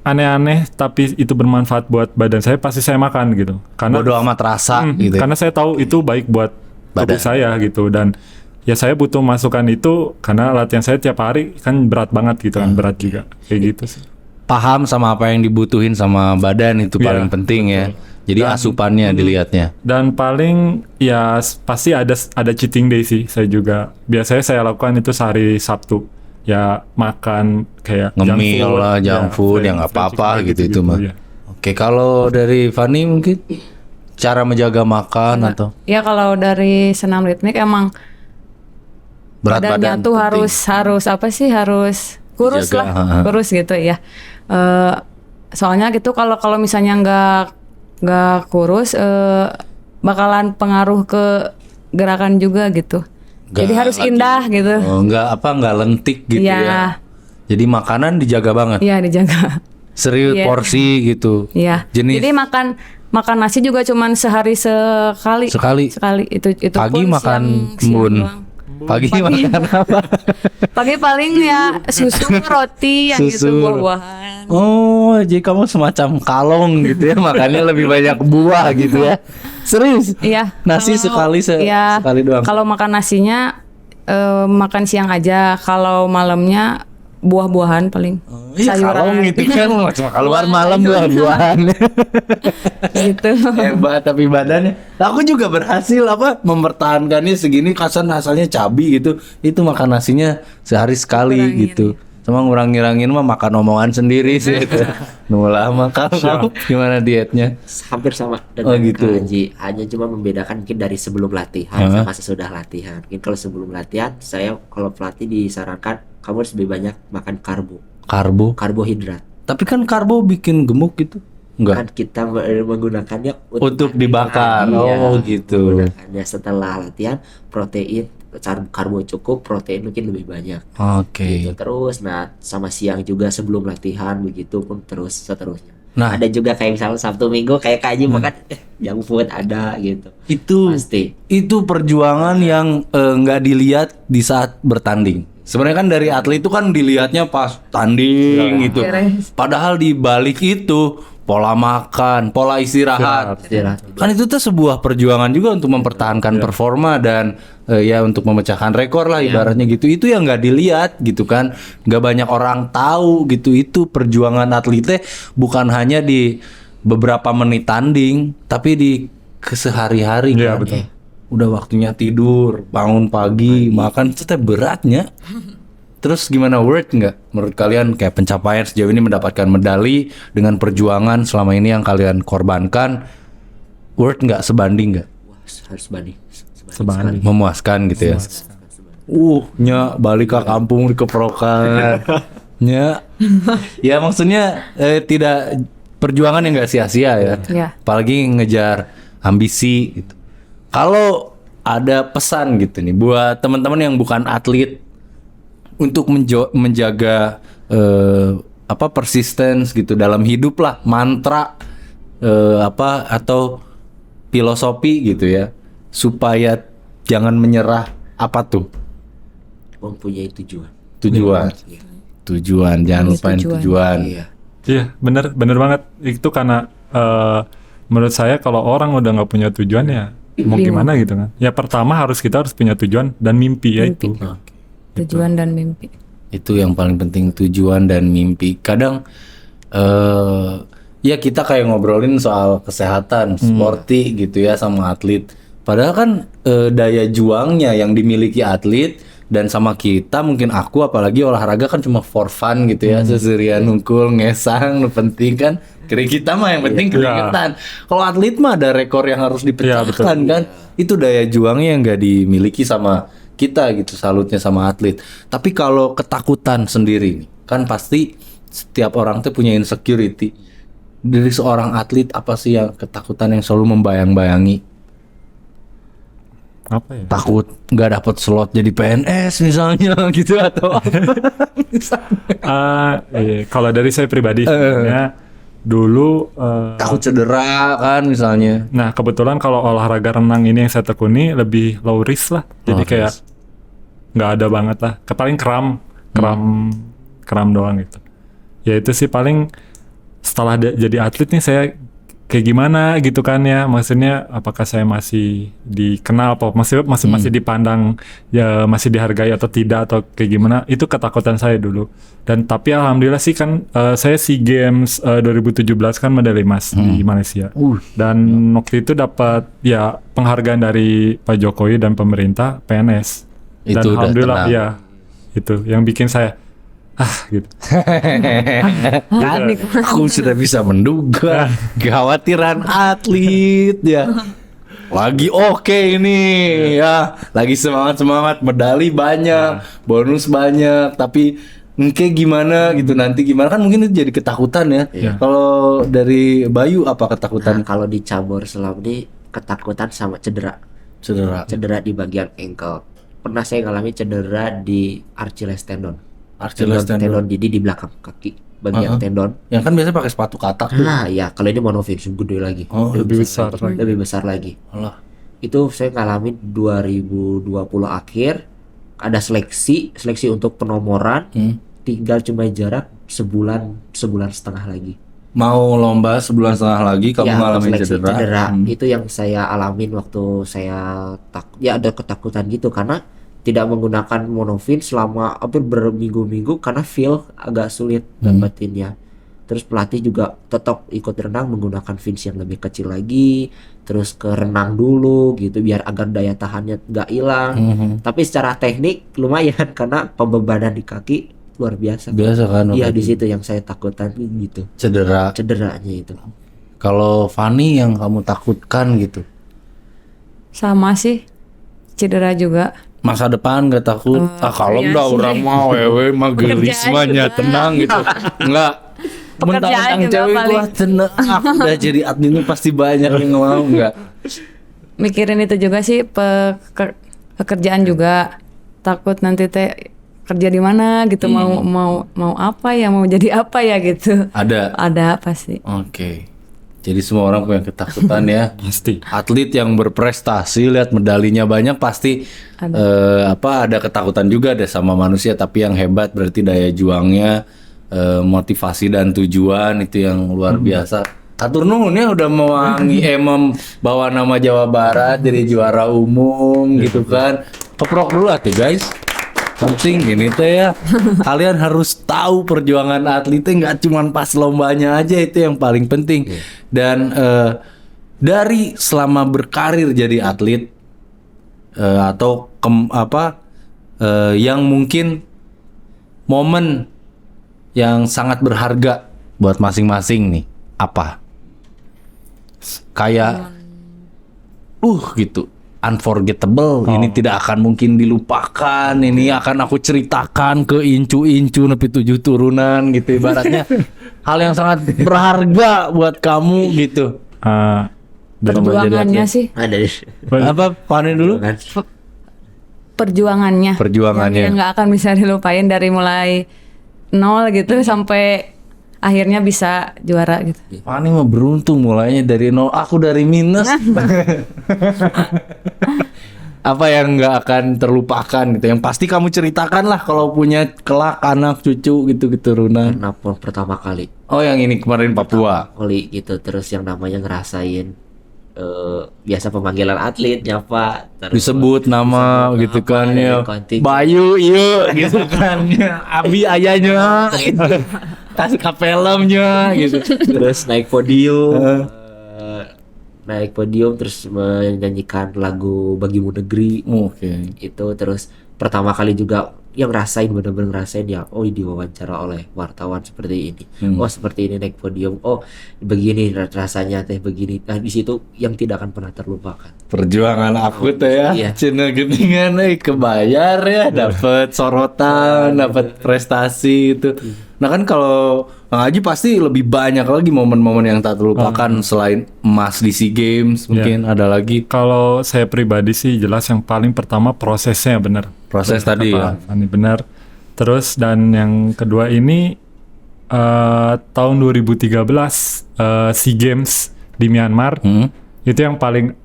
aneh-aneh tapi itu bermanfaat buat badan saya pasti saya makan gitu. Karena Bodo amat rasa gitu. karena saya tahu itu baik buat tubuh Badan. saya gitu, dan ya saya butuh masukan itu karena latihan saya tiap hari kan berat banget gitu kan, berat juga kayak gitu sih. Paham sama apa yang dibutuhin sama badan itu Iya, paling penting ya. Jadi asupannya dilihatnya. Dan paling ya pasti ada cheating day sih. Saya juga biasanya saya lakukan itu sehari Sabtu. Ya makan kayak Ngemil lah, junk food, yang nggak apa-apa gitu itu mah. Ya. Oke, kalau dari Fani mungkin cara menjaga makan atau Ya kalau dari senam ritmik emang berat badannya badan tuh penting. harus kurus Jaga, lah, kurus gitu ya. Soalnya gitu kalau misalnya nggak kurus bakalan pengaruh ke gerakan juga gitu. Nggak Jadi harus lagi. indah gitu. nggak lentik gitu Iya. ya. Jadi makanan dijaga banget. Iya dijaga. Serius Iya. porsi gitu. Iya. Jenis Jadi makan nasi juga cuman sehari sekali. Sekali. Itu Pagi pun makan siang embun. doang. Pagi makan apa? Pagi paling ya susu, roti yang gitu, Susu. buah-buahan. Oh, jadi kamu semacam kalong gitu ya, makannya lebih banyak buah gitu ya. Serius? Iya. Nasi sekali iya, sekali doang. Kalau makan nasinya makan siang aja. Kalau malamnya buah-buahan paling. Iya, kalong gitu kan, cuma keluar malam buah-buahan. Gitu. Hebat tapi badannya. Nah, aku juga berhasil mempertahankannya segini, kasan asalnya cabi gitu. Itu makan nasinya sehari sekali Kurangin. gitu. Sama ngurang-ngurangin mah makan omongan sendiri sih itu. Nunggu lama. Kamu gimana dietnya? Hampir sama Oh, dengan gitu. Kanji, hanya cuma membedakan mungkin dari sebelum latihan sama sesudah latihan. Mungkin kalau sebelum latihan, saya kalau pelatih disarankan kamu harus lebih banyak makan Karbo. karbohidrat. Tapi kan karbo bikin gemuk gitu. Enggak. Kan kita menggunakannya Untuk dibakar. Iya, Oh, gitu. menggunakannya setelah latihan, protein, karbo cukup, protein mungkin lebih banyak. Oke. Gitu terus. Nah, sama siang juga sebelum latihan, begitu pun terus seterusnya. Nah. Ada juga kayak misalnya Sabtu Minggu kayak Kanji makan junk food ada gitu. Itu Pasti. itu perjuangan yang nggak dilihat di saat bertanding. Sebenarnya kan dari atlet itu kan dilihatnya pas tanding gitu. Padahal di balik itu pola makan, pola istirahat. Istirahat. Kan itu tuh sebuah perjuangan juga untuk mempertahankan performa dan ya untuk memecahkan rekor lah ibaratnya gitu. Itu yang nggak dilihat gitu kan, nggak banyak orang tahu gitu. Itu perjuangan atletnya bukan hanya di beberapa menit tanding, tapi di kesehari-hari Iya, kan. betul. Udah waktunya tidur, bangun pagi, makan itu teh beratnya. Terus gimana, worth nggak menurut kalian kayak pencapaian sejauh ini mendapatkan medali dengan perjuangan selama ini yang kalian korbankan, worth nggak, sebanding nggak? Wah, harus banding. Sebanding. Memuaskan gitu ya? Nya balik ke kampung dikeprokan. Nya, ya maksudnya tidak, perjuangan yang nggak sia-sia ya. Iya. Apalagi ngejar ambisi gitu. Kalau ada pesan gitu nih buat teman-teman yang bukan atlet untuk menjaga persistence gitu dalam hidup lah, mantra atau filosofi gitu ya, supaya jangan menyerah, apa tuh? Mempunyai tujuan. Tujuan jangan lupain tujuan. Iya. Iya, bener banget. Itu karena menurut saya kalau orang udah nggak punya tujuan ya mau gimana gitu kan. Ya pertama kita harus punya tujuan dan mimpi ya itu. Tujuan dan mimpi. Itu yang paling penting, tujuan dan mimpi. Kadang ya kita kayak ngobrolin soal kesehatan, sporty gitu ya sama atlet. Padahal kan daya juangnya yang dimiliki atlet dan sama kita, mungkin aku apalagi olahraga kan cuma for fun gitu ya, seserian nungkul, ngesang, nu penting kan. Kita mah yang penting keringetan. Kalau atlet mah ada rekor yang harus dipecahkan kan. Itu daya juangnya yang nggak dimiliki sama kita gitu, salutnya sama atlet. Tapi kalau ketakutan sendiri nih, kan pasti setiap orang tuh punya insecurity. Dari seorang atlet apa sih yang ketakutan yang selalu membayang-bayangi? Apa ya? Takut nggak dapet slot jadi PNS misalnya gitu atau apa? Kalau dari saya pribadi sebenarnya dulu Takut cedera kan misalnya. nah kebetulan kalau olahraga renang ini yang saya tekuni lebih low risk lah. Jadi kayak nggak ada banget lah. Paling kram doang gitu. Ya itu sih paling setelah jadi atlet nih saya kayak gimana gitu kan ya, maksudnya apakah saya masih dikenal apa masih dipandang ya, masih dihargai atau tidak, atau kayak gimana, itu ketakutan saya dulu. Dan tapi alhamdulillah sih kan saya SEA Games 2017 kan medali emas di Malaysia, dan waktu itu dapat ya penghargaan dari Pak Jokowi dan pemerintah PNS, dan Itu udah alhamdulillah tenang. ya itu yang bikin saya gitu. Aku sudah bisa menduga kekhawatiran atlet ya. Lagi oke ini ya, lagi semangat medali banyak, bonus banyak, tapi kayak gimana gitu nanti gimana, kan mungkin itu jadi ketakutan ya. Kalau dari Bayu apa ketakutan? Nah, kalau di cabur selam ini ketakutan sama cedera Cedera. di bagian ankle. Pernah saya ngalami cedera di Achilles tendon. Achilles tendon. Jadi di belakang kaki bagian tendon. Yang kan biasanya pakai sepatu katak tuh. Nah, ya kalau ini monofin gede lagi. Oh, lebih besar lagi. Lebih besar lagi. alah. Itu saya ngalamin 2020 akhir, ada seleksi untuk penomoran, tinggal cuma jarak sebulan setengah lagi. Mau lomba sebulan setengah lagi kamu Ya, ngalamin seleksi cedera. Itu yang saya alamin waktu saya ada ketakutan gitu karena tidak menggunakan monofin selama hampir berminggu-minggu karena feel agak sulit dapetinnya. Terus pelatih juga tetap ikut renang menggunakan fins yang lebih kecil lagi, terus ke renang dulu gitu biar agar daya tahannya nggak hilang. Tapi secara teknik lumayan karena pembebanan di kaki luar biasa. Biasa kan? Iya, waktu di itu. situ yang saya takutkan gitu. Cederanya itu. Kalau Fani yang kamu takutkan gitu, Sama sih, cedera juga. masa depan gak takut? Kalau iya udah sih. orang mau wewe mah gerismanya juga. tenang gitu. Enggak. Pekerjaan Mentang-mentang juga cewek gua paling. tenang, aku udah jadi admin pasti banyak yang mau enggak? Mikirin itu juga sih, pekerjaan juga. Takut nanti teh kerja di mana gitu, mau apa ya, mau jadi apa ya gitu. Ada pasti. Oke. Jadi semua orang punya ketakutan ya. Pasti. Atlet yang berprestasi lihat medalinya banyak pasti ada ketakutan juga deh sama manusia, tapi yang hebat berarti daya juangnya, motivasi dan tujuan itu yang luar biasa. Atur nuhun ya udah membawa nama Jawa Barat jadi juara umum gitu kan. Keprok dulu atuh guys. Penting ini teh ya. Kalian harus tahu perjuangan atletnya nggak cuma pas lombanya aja, itu yang paling penting. Dan dari selama berkarir jadi atlet atau yang mungkin momen yang sangat berharga buat masing-masing nih apa? Kayak gitu. Unforgettable, ini tidak akan mungkin dilupakan, ini akan aku ceritakan ke incu-incu nepi 7 turunan gitu ibaratnya. Hal yang sangat berharga buat kamu gitu. Perjuangannya sih, Ada Apa panen dulu? kan? perjuangannya. Perjuangannya. Yang nggak akan bisa dilupain dari mulai nol gitu sampai akhirnya bisa juara gitu. Fani mah beruntung mulainya dari nol, aku dari minus. Apa yang nggak akan terlupakan gitu, yang pasti kamu ceritakan lah kalau punya kelak anak cucu gitu keturunan. Kenapa pertama kali Oh yang ini kemarin Papua. kali gitu, terus yang namanya ngerasain biasa pemanggilan atlet nyapa terus Disebut nama disebut gitu nama, kan ya, konting. Bayu iya gitu kan ya, Abi ayahnya gitu. Tas kapelemnya gitu. Terus naik podium terus menyanyikan lagu Bagimu Negeri Oke. itu. Terus pertama kali juga yang bener-bener ngerasain ya, oh diwawancara oleh wartawan seperti ini, oh seperti ini naik podium, oh begini rasanya teh begini. Nah di situ yang tidak akan pernah terlupakan. Perjuangan aku teh ya, Iya. cina geningan kebayar ya, dapat sorotan, dapat prestasi itu. Nah kan kalau Bang Haji pasti lebih banyak lagi momen-momen yang tak terlupakan selain emas di SEA Games, mungkin ada lagi Kalau saya pribadi sih jelas yang paling pertama prosesnya benar. proses tadi ya. Ini benar. Terus dan yang kedua ini tahun 2013 SEA Games di Myanmar itu yang paling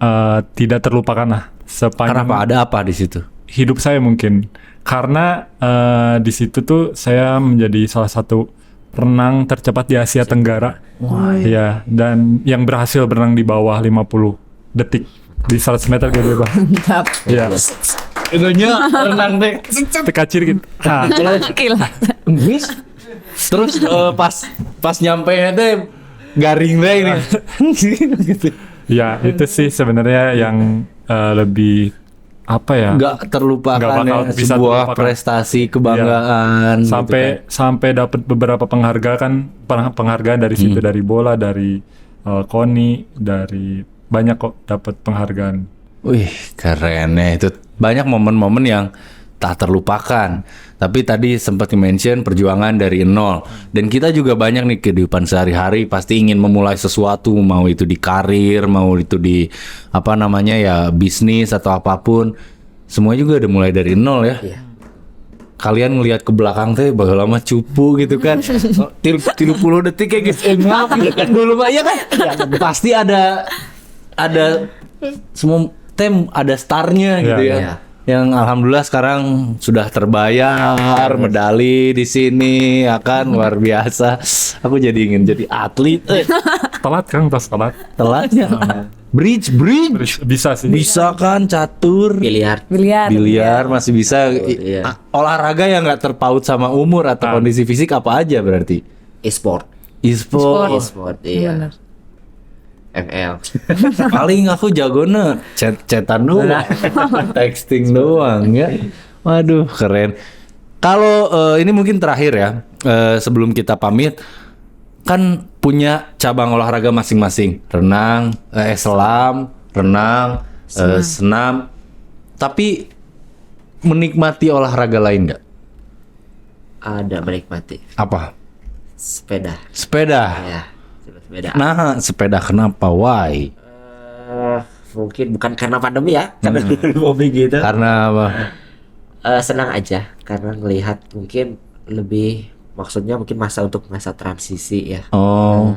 tidak terlupakan lah sepanjang Kenapa, ada apa di situ? hidup saya mungkin. Karena di situ tuh saya menjadi salah satu renang tercepat di Asia Tenggara. Ya, dan yang berhasil berenang di bawah 50 detik di 100 meter gaya bebas. Mantap. Ya, Itunya renang teh. tekacir gitu. Nah, Gila. Terus pas nyampe teh garing deh ini. Gitu. ya itu sih sebenarnya yang lebih apa ya? Nggak terlupakan Nggak bakal ya, bisa sebuah terlupakan. prestasi kebanggaan gitu sampai dapat beberapa penghargaan dari situ, dari bola, dari KONI, dari banyak kok dapat penghargaan. Wih, keren ya itu. Banyak momen-momen yang tak terlupakan. Tapi tadi sempat di-mention perjuangan dari nol. Dan kita juga banyak nih kehidupan sehari-hari pasti ingin memulai sesuatu, mau itu di karir, mau itu di bisnis atau apapun. Semua juga udah mulai dari nol ya. Iya. Kalian ngelihat ke belakang teh bahwa lama cupu gitu kan. 30 detik kayak gitu. Maaf gitu kan dulu Pak ya kan. Pasti ada semua tim ada starnya gitu ya. Iya. Yang alhamdulillah sekarang sudah terbayar medali di sini ya kan, luar biasa. Aku jadi ingin jadi atlet. Telat kan, tas telat. Telatnya. Bridge. Bisa sih. Bisa kan, catur. Biliar Biliar masih bisa. iya. Olahraga yang nggak terpaut sama umur atau kondisi fisik apa aja berarti? e-sport E-sport. iya. Bener. ML Paling aku jagona chatan doang, texting doang ya. Waduh keren. Kalau ini mungkin terakhir ya, sebelum kita pamit, kan punya cabang olahraga masing-masing, renang, selam, renang, senam. Tapi menikmati olahraga lain nggak? Ada menikmati. Apa? Sepeda. Sepeda. Ya, sepeda. Nah, sepeda kenapa? Why? Mungkin bukan karena pandemi ya, karena hobi gitu. Karena apa? Senang aja karena ngelihat mungkin lebih, maksudnya mungkin masa transisi ya. Oh,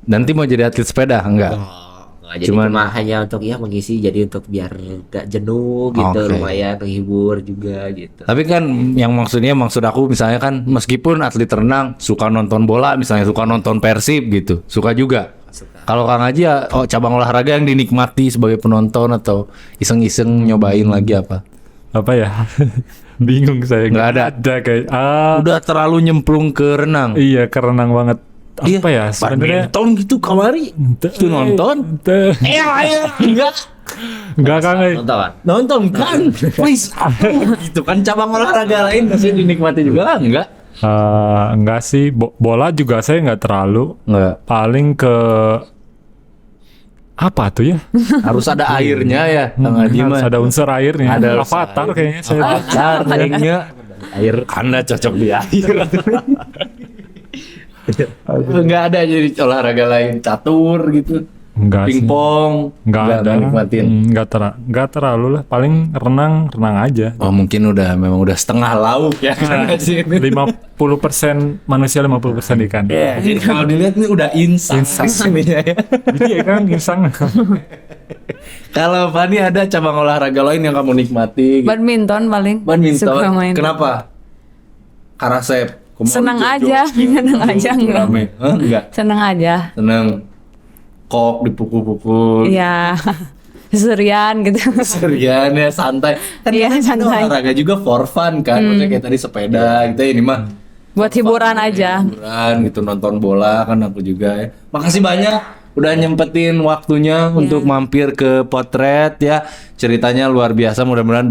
nanti mau jadi atlet sepeda enggak? Nggak, jadi cuma hanya untuk ya mengisi, jadi untuk biar gak jenuh gitu, Oke. lumayan menghibur juga gitu. Tapi kan yang maksud aku misalnya kan meskipun atlet renang suka nonton bola, misalnya suka nonton Persib gitu, suka juga. Kalau Kang Haji ya, cabang olahraga yang dinikmati sebagai penonton atau iseng-iseng nyobain lagi apa? Apa ya? Bingung saya. Nggak ada. kayak Udah terlalu nyemplung ke renang. iya, kerenang banget. Apa ya sebenarnya? Badminton gitu kamari. Itu nonton? Enggak kan? Nonton kan? Please. Gitu kan cabang olahraga lain masih dinikmati juga enggak? Enggak sih, bola juga saya nggak terlalu. Enggak. Paling ke apa tuh ya? Harus ada airnya ya, Kang Haji mah. Harus ada unsur airnya. Ada Avatar kayaknya saya. Airnya air Anda cocok di air. Enggak ada jadi olahraga lain, catur gitu. Enggak sih. Pingpong. Enggak ada. Nikmatin. Enggak terlalu lah. Paling renang aja. Oh, mungkin memang udah setengah lauk ya Kang Haji ini. 50% manusia, 50% ikan. Ya, jadi kalau dilihat ini udah insang ininya ya. Iya kan, insang. Kalau Fani ada cabang olahraga lain yang kamu nikmati? Gitu? Badminton paling. Suka main. Kenapa? Karasep. Senang aja, senang aja enggak. Enggak. Senang aja. Senang. Kok dipukul-pukul. Iya. Serian gitu. Serian ya, santai. Kan Iya, kan santai. olahraga juga for fun kan. Maksudnya kayak tadi sepeda gitu, ini mah Buat hiburan aja. hiburan gitu, nonton bola kan aku juga ya. Makasih banyak udah nyempetin waktunya untuk mampir ke Potret ya. Ceritanya luar biasa, mudah-mudahan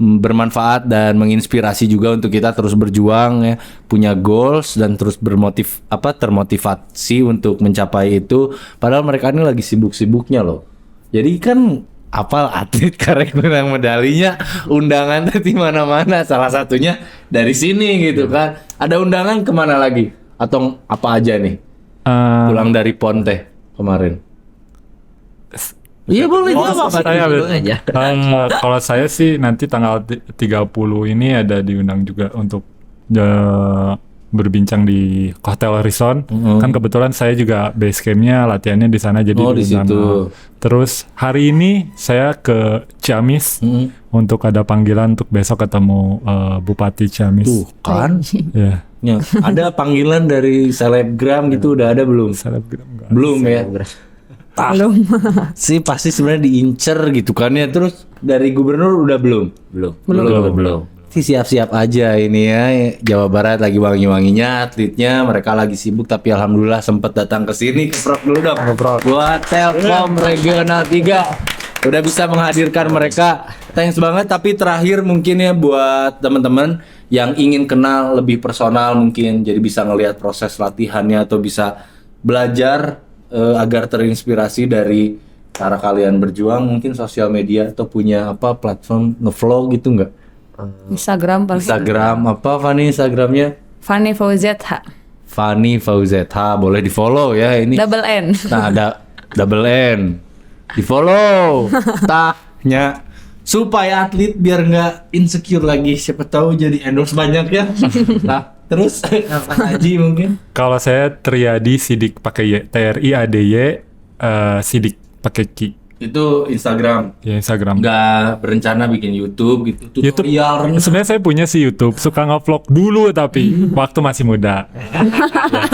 bermanfaat dan menginspirasi juga untuk kita terus berjuang ya, punya goals dan terus termotivasi untuk mencapai itu. Padahal mereka ini lagi sibuk-sibuknya loh. Jadi kan apal atlet karek menang medalinya, undangan di mana-mana, salah satunya dari sini gitu kan. Ada undangan kemana lagi? Atau apa aja nih? Pulang dari Ponte kemarin. Iya boleh Saya aja. kalau saya sih nanti tanggal 30 ini ada diundang juga untuk berbincang di Hotel Horizon. Kan kebetulan saya juga base campnya latihannya di sana, jadi Oh, di diundang. situ. Terus hari ini saya ke Ciamis untuk ada panggilan untuk besok ketemu Bupati Ciamis. Tuh kan. Ya. Ya, ada panggilan dari selebgram gitu, udah ada belum? Selebgram enggak. Belum ya. Belum. Sih pasti sebenarnya diincer gitu kan ya. Terus dari gubernur udah belum? Belum. Sih siap-siap aja ini ya. Jawa Barat lagi wangi-wanginya, atletnya mereka lagi sibuk, tapi alhamdulillah sempat datang ke sini. Keprok dulu dong. Buat Telkom Regional 3 udah bisa menghadirkan mereka. Thanks banget. Tapi terakhir mungkin ya buat teman-teman yang ingin kenal lebih personal, mungkin jadi bisa ngelihat proses latihannya atau bisa belajar agar terinspirasi dari cara kalian berjuang, mungkin sosial media atau punya platform ngevlog gitu nggak? Instagram paling. Instagram apa Fani Instagramnya? Fani Fauzet Fani Fauzet, boleh di follow ya ini. Double N. Nah ada double N, di follow. Tanya supaya atlet biar nggak insecure lagi, siapa tahu jadi endorse banyak ya. Nah terus apa Haji mungkin? Kalau saya Triadi Sidik pakai Y, TRIADY Sidik pakai Ki. Itu Instagram. Ya, Instagram. Nggak berencana bikin YouTube gitu, YouTube tutorial renang. sebenarnya saya punya sih YouTube, suka nge-vlog dulu tapi waktu masih muda. Ya,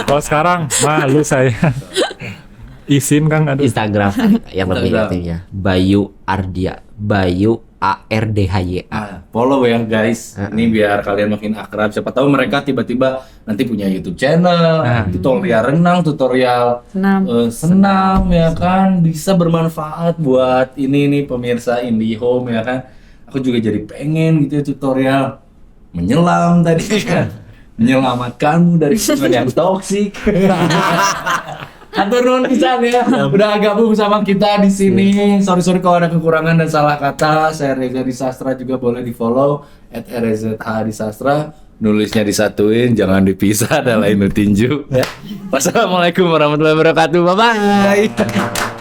kalau sekarang malu saya. Izin Kang, aduh. Instagram yang lebih Instagram. aktifnya Bayu Ardia, Bayu ARDHYA. Follow ya guys. Ini biar kalian makin akrab. Siapa tahu mereka tiba-tiba nanti punya YouTube channel, tutorial renang, tutorial Senam. senam ya kan, bisa bermanfaat buat ini nih pemirsa IndiHome ya kan. Aku juga jadi pengen gitu ya tutorial menyelam tadi kan, menyelamatkanmu dari hubungan yang toksik. Atur nuhun pisan ya, udah gabung sama kita di sini. Sorry kalau ada kekurangan dan salah kata. Saya Reza Disastra, juga boleh di follow @rzhdisastra. Nulisnya disatuin, jangan dipisah, ada lain nu tinju. Wassalamualaikum warahmatullahi wabarakatuh. Bye bye.